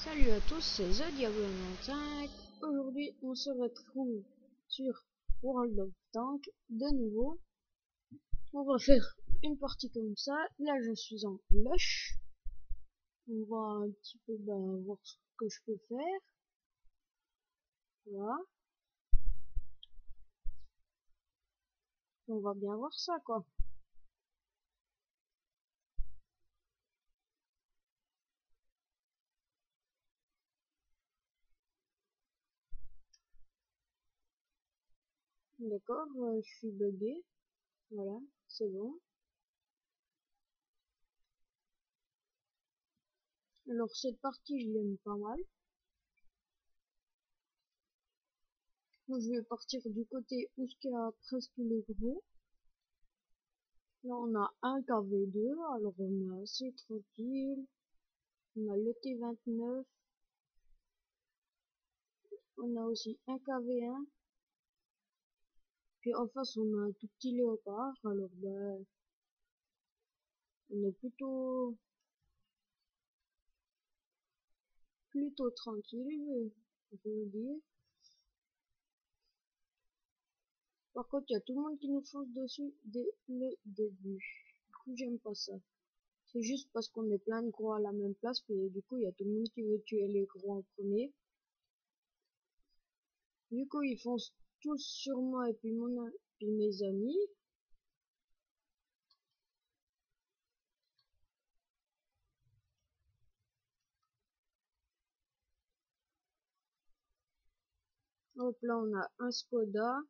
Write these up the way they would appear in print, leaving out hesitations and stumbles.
Salut à tous, c'est The Diablo95. Aujourd'hui, on se retrouve sur World of Tanks de nouveau. On va faire une partie comme ça. Là, je suis en lush. On va un petit peu voir ce que je peux faire. Voilà. On va bien voir ça, quoi. D'accord, je suis bugué. Voilà, c'est bon. Alors, cette partie, je l'aime pas mal. Donc, je vais partir du côté où il y a presque les gros. Là, on a un KV2, alors on est assez tranquille. On a le T29. On a aussi un KV1. Puis en face, on a un tout petit léopard. Alors, on est plutôt tranquille, je veux dire. Par contre, il y a tout le monde qui nous fonce dessus dès le début. Du coup, j'aime pas ça. C'est juste parce qu'on est plein de gros à la même place, puis du coup, il y a tout le monde qui veut tuer les gros en premier. Du coup, ils foncent tous sur moi et puis mes amis. Hop là, on a un Skoda.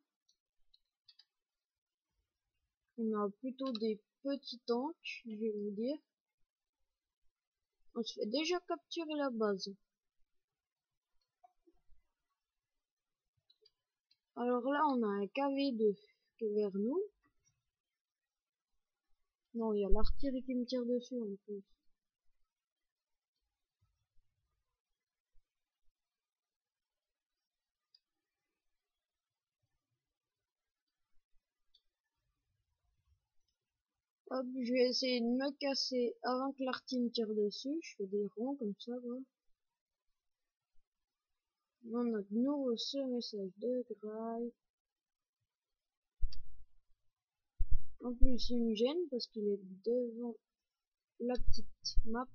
On a plutôt des petits tanks, je vais vous dire. On se fait déjà capturer la base. Alors là, on a un KV2 qui est vers nous. Non, il y a l'artillerie qui me tire dessus en plus. Hop, je vais essayer de me casser avant que l'artillerie me tire dessus. Je fais des ronds comme ça, voilà. On a de nouveau ce message de Grail. En plus, il me gêne parce qu'il est devant la petite map.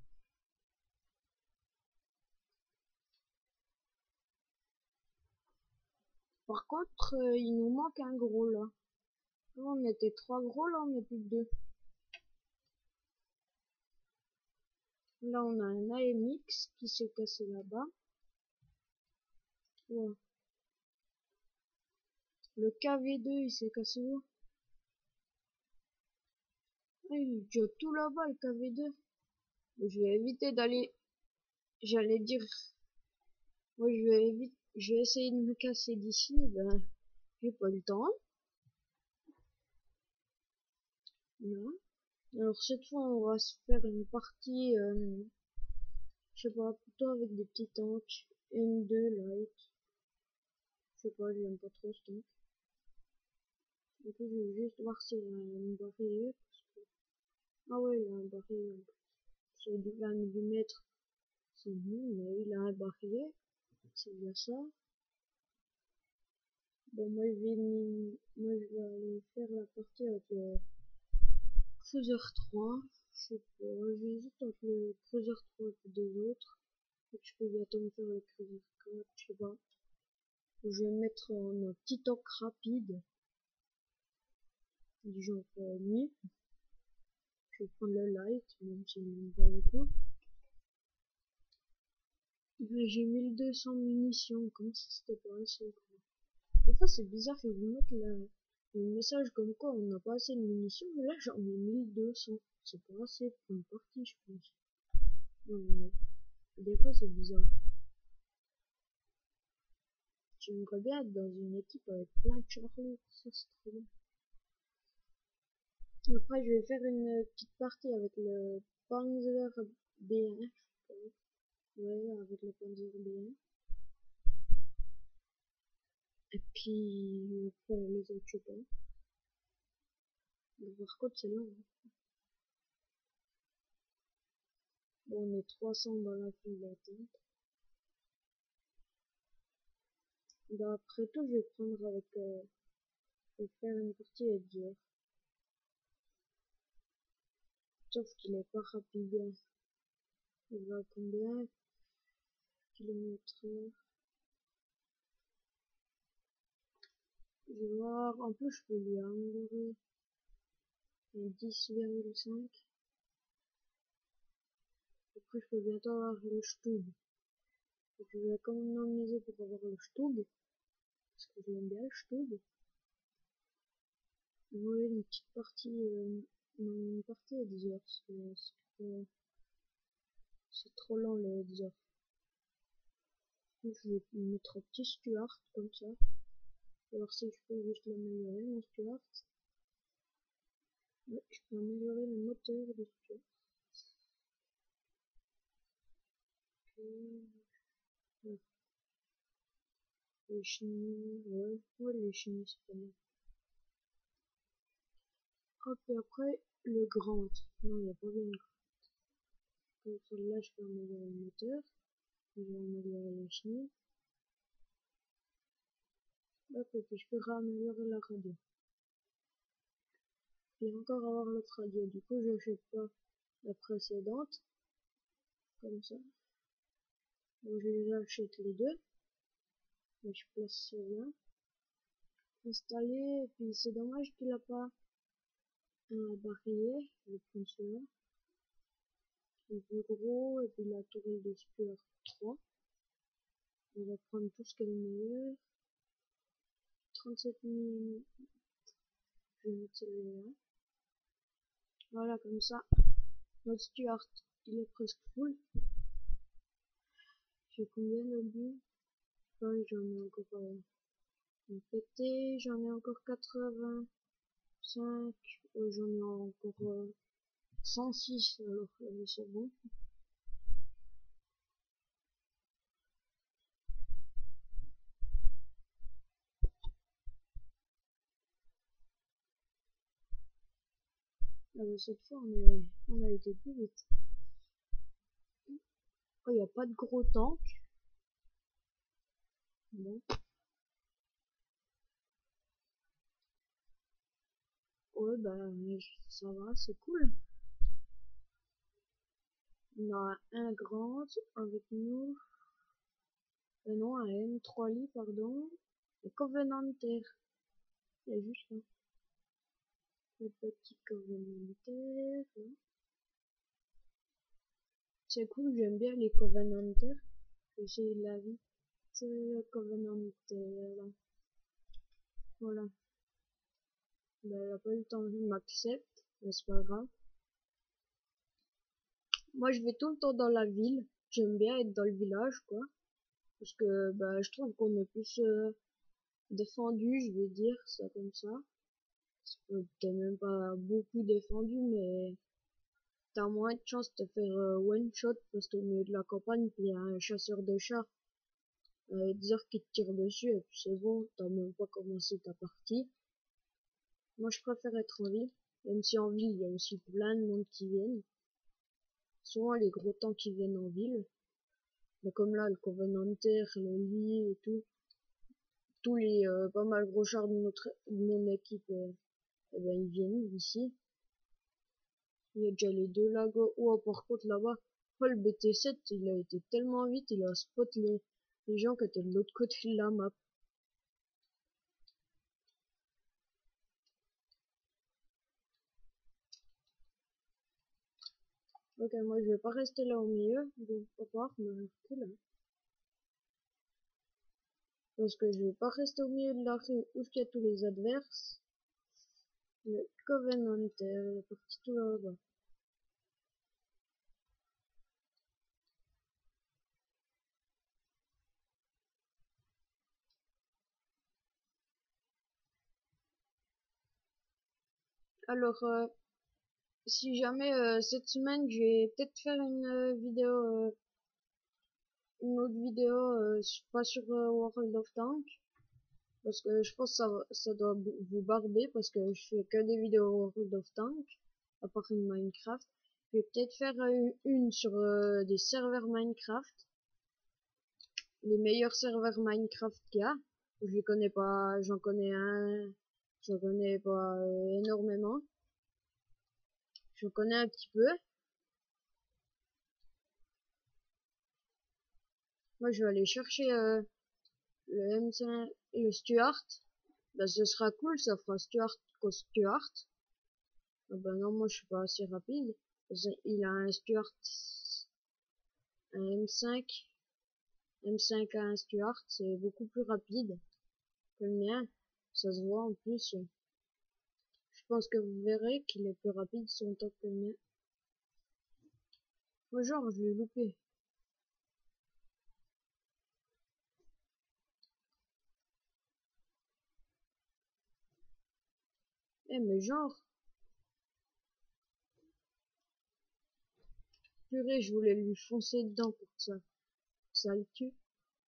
Par contre, il nous manque un gros là. On était 3 gros, là on est plus que 2. Là on a un AMX qui s'est cassé là-bas. Ouais. Le KV2 il s'est cassé où? Ah, il est déjà tout là-bas le KV2. Je vais éviter d'aller. J'allais dire. Moi je vais essayer de me casser d'ici. Ben, j'ai pas le temps. Voilà. Alors cette fois on va se faire une partie. Je sais pas, plutôt avec des petits tanks. M2 light. Je sais pas, j'aime pas trop ce tank. Du coup, je vais juste voir s'il y a une barrière. Ah ouais, il y a un barrière. C'est du 20 mm. C'est bon, mais il a un barillet. C'est bien ça. Bon, moi, je vais aller faire la partie avec le Cruiser 3. Je sais pas, j'hésite entre le Cruiser 3 et deux autres. Et je peux bientôt me faire le Cruiser 4, je sais pas. Je vais mettre en un petit tank rapide. Du genre nuit. Je vais prendre le light, même si je n'aime pas beaucoup. J'ai 1200 munitions, comme si c'était pas assez. Des fois, c'est bizarre que vous mettez le message comme quoi on n'a pas assez de munitions, mais là, j'en ai 1200. C'est pas assez pour une partie, je pense. Non, mais des fois, c'est bizarre. J'aimerais bien être dans une équipe avec plein de Charlie, ça c'est trop bien. Après, je vais faire une petite partie avec le Panzer B1, je pense. Ouais, avec le Panzer B1. Et puis, après, les autres, je sais pas. Mais par contre, c'est long. Hein. Bon, on est 300 dans la file d'attente. Bah, après tout, je vais prendre avec, je vais faire une partie avec dur. Sauf qu'il est pas rapide. Il va à combien kilomètres? Je vais voir. En plus, je peux lui améliorer à 10,5. Après, je peux bientôt avoir le Stub. Donc, je vais quand même miser pour avoir le Stub. Parce que j'aime bien le Stub. Oui, une petite partie, une partie à 10 heures. C'est trop lent le 10 heures. Je vais mettre un petit Stuart comme ça. Alors si je peux juste l'améliorer, mon Stuart. Ouais, je peux améliorer le moteur du Stuart. Ouais, les chenilles, ouais, les chenilles c'est pas mal. Hop, et après, le grand. Non, il n'y a pas bien le grand. Comme celle-là, je peux améliorer le moteur. Je vais améliorer les chenilles. Hop, et puis je peux réaméliorer la radio. Et encore avoir l'autre radio. Du coup, je n'achète pas la précédente. Comme ça. Donc, je les achète les deux. Et je place celle-là. Installer. Et puis, c'est dommage qu'il n'a pas un barillet. Je vais prendre celui-là. Le plus gros. Et puis la tourelle de Spur 3. On va prendre tout ce qui est le meilleur. 37 mm. Je vais mettre celui-là. Voilà, comme ça. Notre Stuart, il est presque full. J'ai combien d'obus? Ouais, j'en ai encore un pété, j'en ai encore 85, j'en ai encore 106, alors c'est bon. Ah bah, cette fois on a été plus vite. Oh, il n'y a pas de gros tank. Bon. Ouais, bah ça va, c'est cool. On a un grand avec nous. Non, un M3 lit, pardon. Le Covenanter. Il y a juste là. Le petit Covenanter. C'est cool, j'aime bien les Covenanter. J'ai la vite Covenanter. Voilà. Ben, elle a pas eu le temps de m'accepter, mais c'est pas grave. Moi, je vais tout le temps dans la ville. J'aime bien être dans le village, quoi. Parce que, bah, je trouve qu'on est plus défendu, je vais dire ça comme ça. C'est peut-être même pas beaucoup défendu, mais t'as moins de chances de te faire one shot parce qu'au milieu de la campagne, il y a un chasseur de chats, 10 heures qui te tire dessus et puis c'est bon, t'as même pas commencé ta partie. Moi, je préfère être en ville, même si en ville, il y a aussi plein de monde qui viennent. Souvent, les gros tanks qui viennent en ville. Mais comme là, le Covenanter, le Lee et tout, tous les pas mal gros chars de mon équipe, eh ben, ils viennent ici. Il y a déjà les deux lagos. Oh, par contre, là-bas, oh, le BT7, il a été tellement vite, il a spot les gens qui étaient de l'autre côté de la map. Ok, moi, je vais pas rester là au milieu, donc pas voir, mais rester là. Parce que je vais pas rester au milieu de la rue où il y a tous les adverses. Le Covenanter, il est parti tout là-bas. Alors, si jamais cette semaine, je vais peut-être faire une autre vidéo, pas sur World of Tanks, parce que je pense que ça doit vous barber, parce que je fais que des vidéos World of Tanks, à part une Minecraft. Je vais peut-être faire une sur des serveurs Minecraft, les meilleurs serveurs Minecraft qu'il y a. Je les connais pas, j'en connais pas énormément. Je connais un petit peu. Moi, je vais aller chercher le M5, le Stuart. Bah, ce sera cool, ça fera Stuart contre Stuart. Ah bah non, moi, je suis pas assez rapide. Il a un Stuart, un M5. M5 à un Stuart, c'est beaucoup plus rapide que le mien. Ça se voit en plus. Je pense que vous verrez qu'il est plus rapide son temps que le mien. Moi, genre, je l'ai loupé. Eh, mais genre, purée, je voulais lui foncer dedans pour que ça le tue.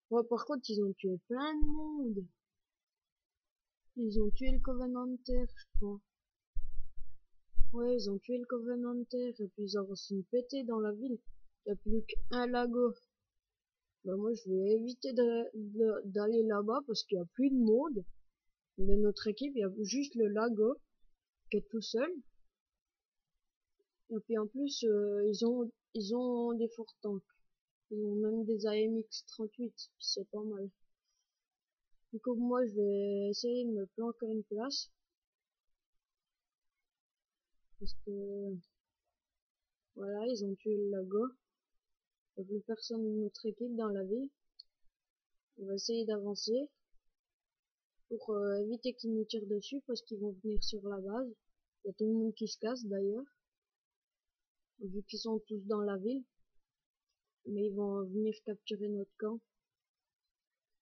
Bon, par contre, ils ont tué plein de monde. Ils ont tué le Covenanter, je crois. Ouais, ils ont tué le Covenanter, et puis ils ont reçu pété dans la ville. Il n'y a plus qu'un lago. Bah, moi, je vais éviter d'aller là-bas parce qu'il n'y a plus de monde. De notre équipe, il y a juste le lago qui est tout seul. Et puis en plus, ils ont des forts tanks. Ils ont même des AMX 38, c'est pas mal. Du coup, moi, je vais essayer de me planquer à une place. Parce que, voilà, ils ont tué le lago. Il n'y a plus personne de notre équipe dans la ville. On va essayer d'avancer pour éviter qu'ils nous tirent dessus parce qu'ils vont venir sur la base. Il y a tout le monde qui se casse d'ailleurs, vu qu'ils sont tous dans la ville. Mais ils vont venir capturer notre camp.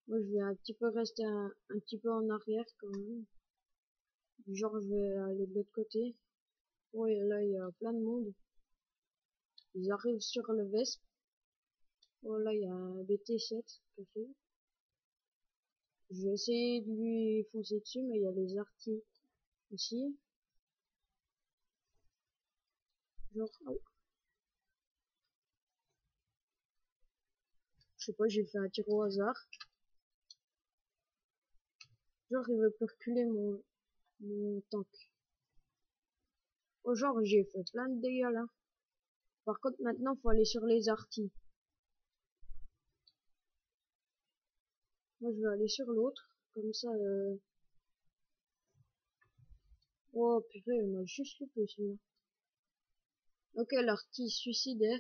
Moi, je vais un petit peu rester un petit peu en arrière quand même. Genre, je vais aller de l'autre côté. Ouais, là, il y a plein de monde. Ils arrivent sur le Vesp. Oh, là, il y a un BT7 caché. Je vais essayer de lui foncer dessus, mais il y a les artis ici. Genre, oh, je sais pas, j'ai fait un tir au hasard. Genre, il veut plus reculer mon tank. Oh, genre, j'ai fait plein de dégâts là. Par contre, maintenant, faut aller sur les artis. Moi, je vais aller sur l'autre. Comme ça, oh, purée, il m'a juste loupé celui-là. Ok, l'artille suicidaire.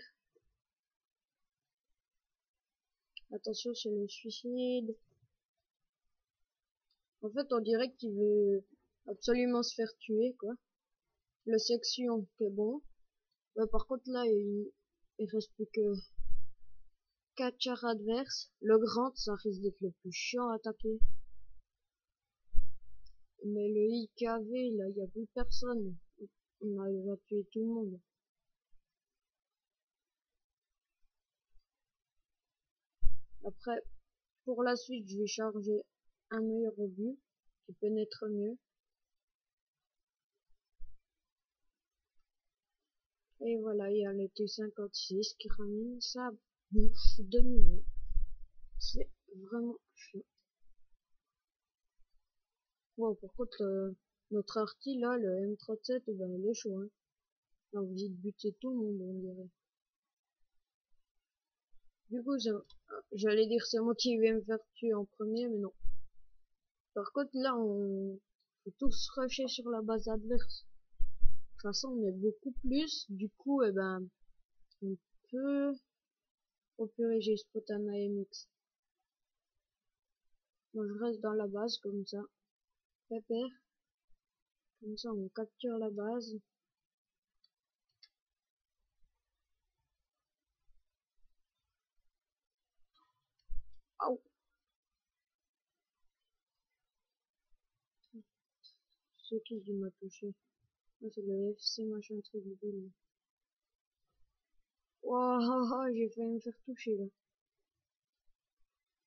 Attention, c'est le suicide. En fait, on dirait qu'il veut absolument se faire tuer, quoi. Le section, qui est bon. Ouais, par contre, là, il reste plus que 4 chars adverses. Le grand, ça risque d'être le plus chiant à attaquer. Mais le IKV, là, il n'y a plus personne. On arrive à tuer tout le monde. Après, pour la suite, je vais charger un meilleur obus qui pénètre mieux. Et voilà, il y a le T56 qui ramène sa bouffe de nouveau. C'est vraiment chiant. Wow, par contre, notre arty là, le M37, ben, il est chaud, hein. Il a envie de buter tout le monde, on dirait. Du coup, j'allais dire c'est moi qui vais me faire tuer en premier, mais non. Par contre, là, on peut tous rusher sur la base adverse. De toute façon, on est beaucoup plus. Du coup, eh ben, on peut... Oh purée, j'ai spot un AMX. Moi, je reste dans la base, comme ça. Pépère. Comme ça, on capture la base. Oh, c'est qui m'a touché? Ah, c'est le FC machin truc de. Wow, j'ai failli me faire toucher là.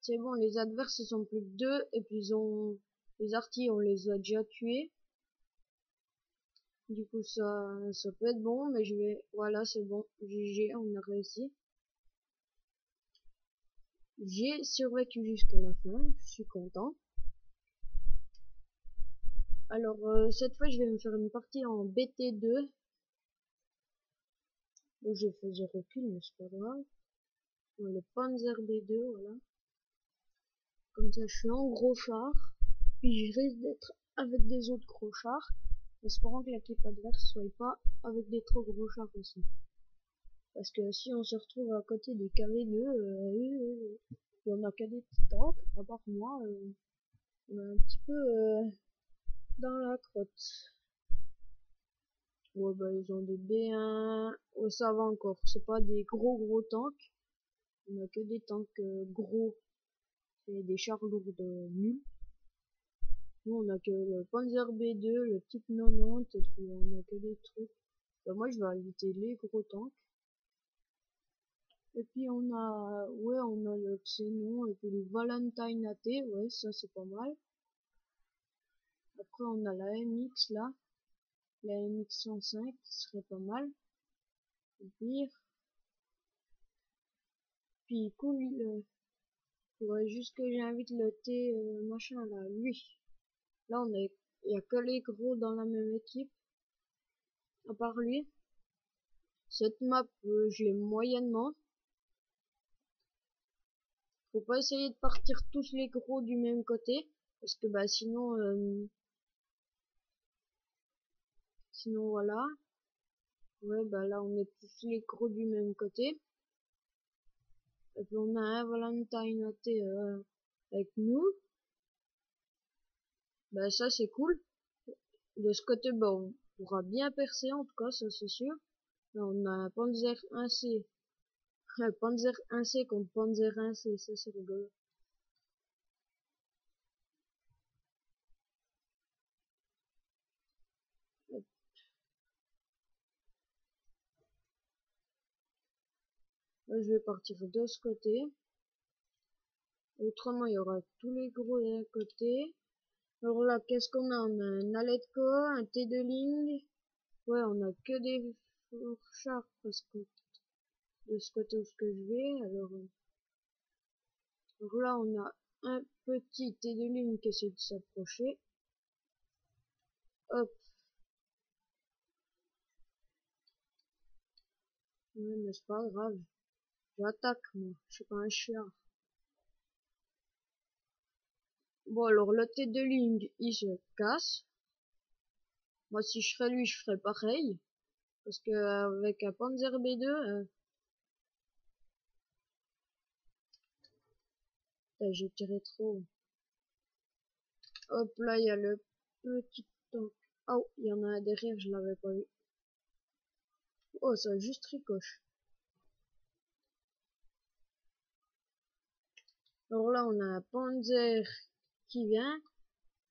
C'est bon, les adverses ils sont plus que deux et puis ils ont les artis on les a déjà tués. Du coup ça peut être bon, mais je vais voilà c'est bon, GG on a réussi. J'ai survécu jusqu'à la fin, je suis content. Alors, cette fois, je vais me faire une partie en BT2. Donc, j'ai fait 0 kill, mais c'est pas grave. Le Panzer B2, voilà. Comme ça, je suis en gros char. Puis, je risque d'être avec des autres gros chars. Espérant que l'équipe adverse soit pas avec des trop gros chars aussi. Parce que si on se retrouve à côté des KV2, et on a qu'à des petits tanks, à part moi, on est un petit peu dans la crotte. Ouais, bah, ils ont des B1. Ouais, ça va encore. C'est pas des gros tanks. On a que des tanks gros et des chars lourds nuls. Nous, on a que le Panzer B2, le type 90, et puis on a que des trucs. Bah, moi, je vais éviter les gros tanks. Et puis on a le Xenon, et puis le Valentine AT, ouais, ça c'est pas mal. Après, on a la MX là, la MX 105 qui serait pas mal. Au pire. Puis cool, faudrait juste que j'invite le T machin là, lui. Là, il y a que les gros dans la même équipe. À part lui. Cette map, je l'aime moyennement. Faut pas essayer de partir tous les gros du même côté. Parce que bah sinon voilà. Ouais, bah là on est tous les gros du même côté. Et puis on a un Valentine AT avec nous. Bah ça c'est cool. De ce côté, bah on pourra bien percer en tout cas, ça c'est sûr. Là on a un Panzer 1C. Panzer 1C contre Panzer 1C, ça c'est rigolo. Là, je vais partir de ce côté. Autrement, il y aura tous les gros d'un côté. Alors là, qu'est-ce qu'on a? On a un Aletco, un T2 Ling. Ouais, on a que des chars parce que de ce côté où ce que je vais. Alors là, on a un petit T2 Ling qui essaie de s'approcher. Hop. Ouais, mais c'est pas grave. J'attaque, moi. Je suis pas un chien. Bon, alors le T2 Ling, il se casse. Moi, si je serais lui, je ferais pareil. Parce que avec un Panzer B2, j'ai tiré trop. Hop là, il y a le petit tank. Oh, il y en a un derrière, je l'avais pas vu. Oh, ça a juste ricoche. Alors là, on a un Panzer qui vient.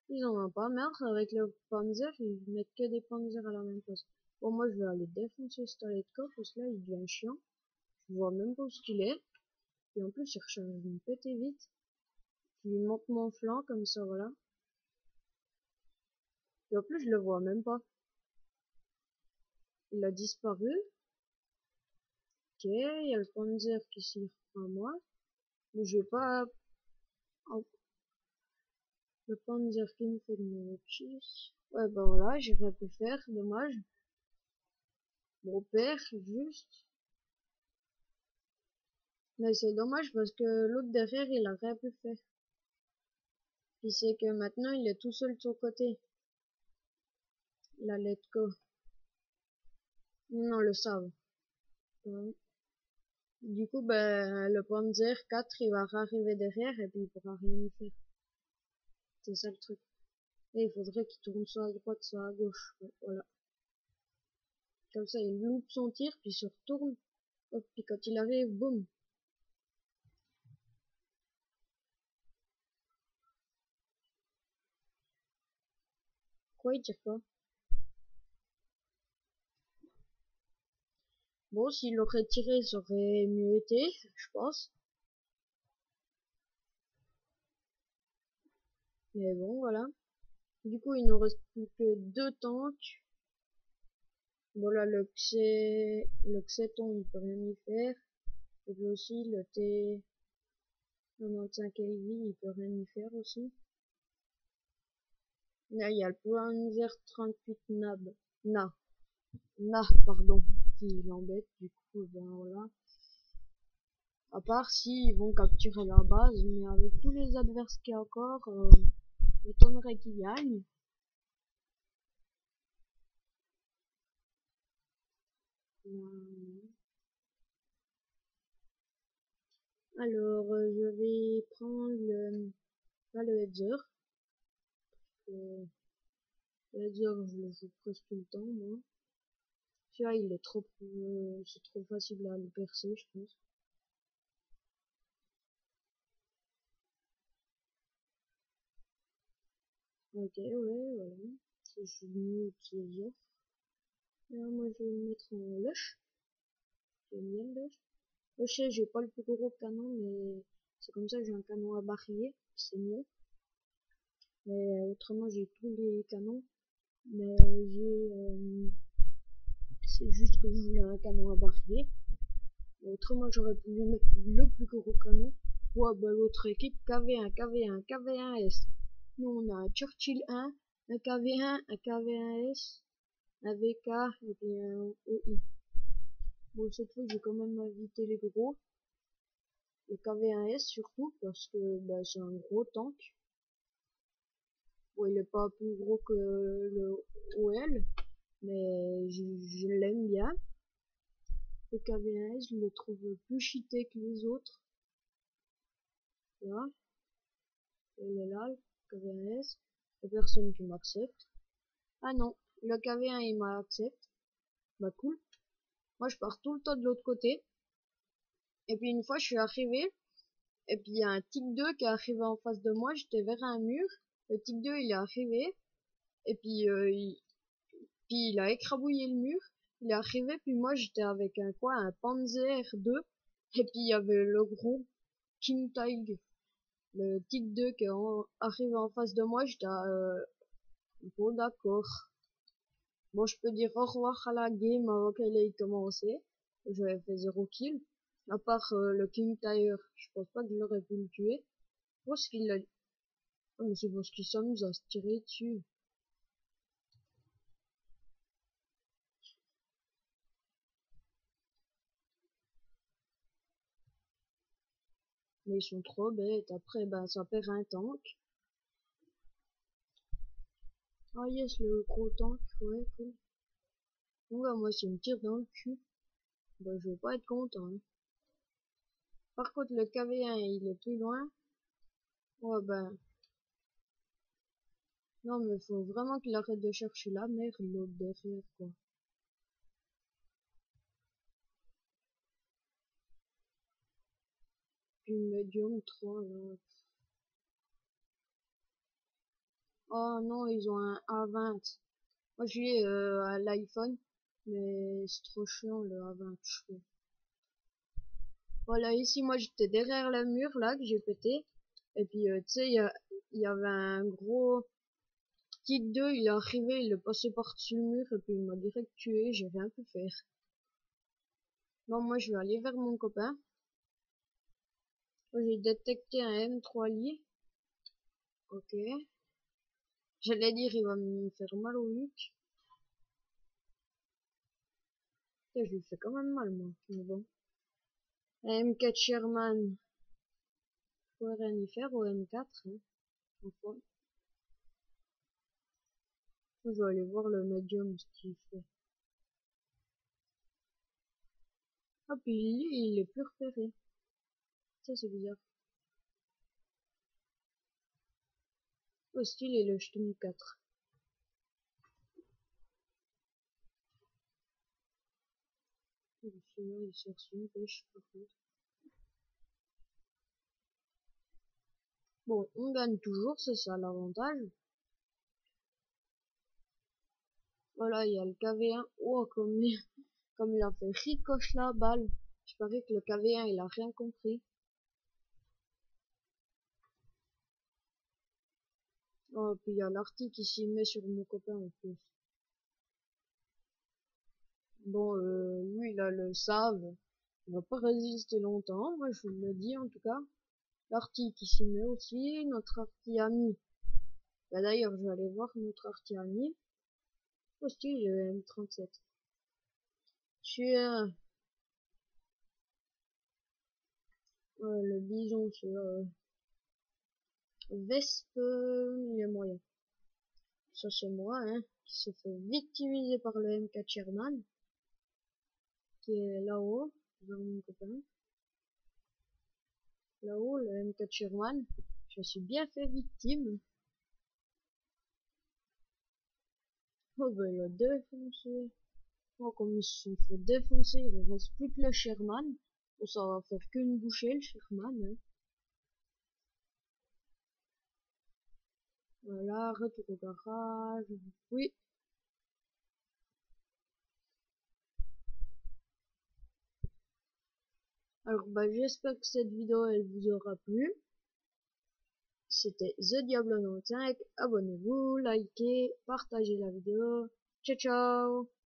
Ils en ont pas marre avec le Panzer, ils mettent que des Panzers à la même place. Bon, moi, je vais aller défoncer ce Taletko, parce que là, il devient chiant. Je vois même pas où ce qu'il est. Et en plus, il recharge une pété vite. Je lui monte mon flanc, comme ça, voilà. Et en plus, je le vois même pas. Il a disparu. Ok, il y a le Panzer qui s'y reprend à moi. Mais je vais pas... Oh, le Panzer qui me fait de me cheese. Ouais, bah voilà, j'ai rien pu faire, dommage. Mon père, juste. Mais c'est dommage parce que l'autre derrière, il a rien pu faire. Puis c'est que maintenant, il est tout seul de son côté. La Let's Go. Non, le Sav. Ouais. Du coup, ben, le Panzer 4, il va arriver derrière et puis il pourra rien y faire. C'est ça le truc. Et il faudrait qu'il tourne soit à droite, soit à gauche. Ouais, voilà. Comme ça, il loupe son tir, puis il se retourne. Hop, puis quand il arrive, boum. Quoi, il tire pas? Bon, s'il aurait tiré, ça aurait mieux été, je pense. Mais bon, voilà. Du coup, il nous reste plus que 2 tanks. Voilà, le Xeton, il peut rien y faire. Et puis aussi, le T95 AV, il peut rien y faire aussi. Là, il y a le Panzer 38 pardon, qui l'embête, du coup, ben voilà. À part si ils vont capturer la base, mais avec tous les adversaires qu'il y a encore, m'étonnerait qu'ils gagnent. Alors, je vais prendre le Header. Le Header, je le joue presque tout le temps, moi. Celui-là, il est trop, c'est trop facile à le percer, je pense. Ok, ouais, voilà. C'est mieux que les autres. Là, moi, je vais le mettre en Lush. J'aime bien le Lush. Je sais, j'ai pas le plus gros canon, mais c'est comme ça, j'ai un canon à barillet, c'est mieux. Mais autrement, j'ai tous les canons. Mais c'est juste que je voulais un canon à barillet. Autrement, j'aurais pu lui mettre le plus gros canon. Ouais, bah, l'autre équipe, KV1, KV1, KV1S. Nous, on a un Churchill 1, un KV1, un KV1S, un VK et puis un EI. Bon, cette fois, j'ai quand même invité les gros. Le KV1S surtout, parce que bah, c'est un gros tank. Bon, il est pas plus gros que le OL, mais je l'aime bien. Le KV1S, je le trouve plus cheaté que les autres. Là, il est là, le KV1S. Il y a personne qui m'accepte. Ah non, le KV1 il m'accepte. Bah cool. Moi je pars tout le temps de l'autre côté. Et puis une fois je suis arrivé. Et puis il y a un tic 2 qui est arrivé en face de moi. J'étais vers un mur. Le tic 2 il est arrivé. Et puis, puis il a écrabouillé le mur. Il est arrivé. Puis moi j'étais avec un quoi, un Panzer 2. Et puis il y avait le gros King Tiger. Le tic 2 qui est arrivé en face de moi. J'étais bon d'accord. Bon, je peux dire au revoir à la game avant qu'elle ait commencé. J'avais fait 0 kill. À part le King Tire, je pense pas que j'aurais pu le tuer. Je pense qu'il a... Oh, mais c'est parce qu'il s'amuse à se tirer dessus. Mais ils sont trop bêtes. Après, ben, ça perd un tank. Ah yes, le gros tank, ouais, cool. Donc là, moi, s'il me tire dans le cul, ben, je vais pas être content. Hein. Par contre, le KV1, il est plus loin. Ouais, ben, non, mais faut vraiment qu'il arrête de chercher la merde, l'autre derrière, quoi. Puis Medium 3, là. Oh non, ils ont un A20. Moi, j'ai l'iPhone, mais c'est trop chiant le A20, je trouve. Voilà, ici, moi, j'étais derrière le mur, là, que j'ai pété. Et puis, tu sais, il y avait un gros kit 2, il est arrivé, il est passé par-dessus le mur, et puis il m'a direct tué, j'ai rien pu faire. Bon, moi, je vais aller vers mon copain. J'ai détecté un M3 lit. Ok. J'allais dire, il va me faire mal au nuque. Je lui fais quand même mal, moi. Mais bon. M4 Sherman. Faut rien y faire au M4, hein. Enfin, je vais aller voir le médium ce qu'il fait. Ah, puis lui, il est plus repéré. Ça, c'est bizarre. Au style, il est le Stum 4. Celui-là, il cherche une pêche, par contre. Bon, on gagne toujours, c'est ça l'avantage. Voilà, il y a le KV1. Oh, comme il a fait ricoche la balle. Je parie que le KV1, il a rien compris. Oh, puis il y a l'arty qui s'y met sur mon copain en plus. Bon, lui, il a le save. Il va pas résister longtemps, moi je vous le dis en tout cas. L'arty qui s'y met aussi, notre arty ami. Bah d'ailleurs, je vais aller voir notre artillerie. Hostile, j'ai M37. Sur le bison sur Vespe, il est moyen. Ça c'est moi, hein, qui se fait victimiser par le M4 Sherman, qui est là-haut, vers mon copain. Là-haut, le M4 Sherman, je suis bien fait victime. Oh ben il a défoncé. Oh comme ils se sont fait défoncer, il ne reste plus que le Sherman. Bon, ça va faire qu'une bouchée le Sherman, hein. Voilà, retour au garage. Oui. Alors bah j'espère que cette vidéo elle vous aura plu. C'était The Diablo 95. Abonnez-vous, likez, partagez la vidéo. Ciao ciao.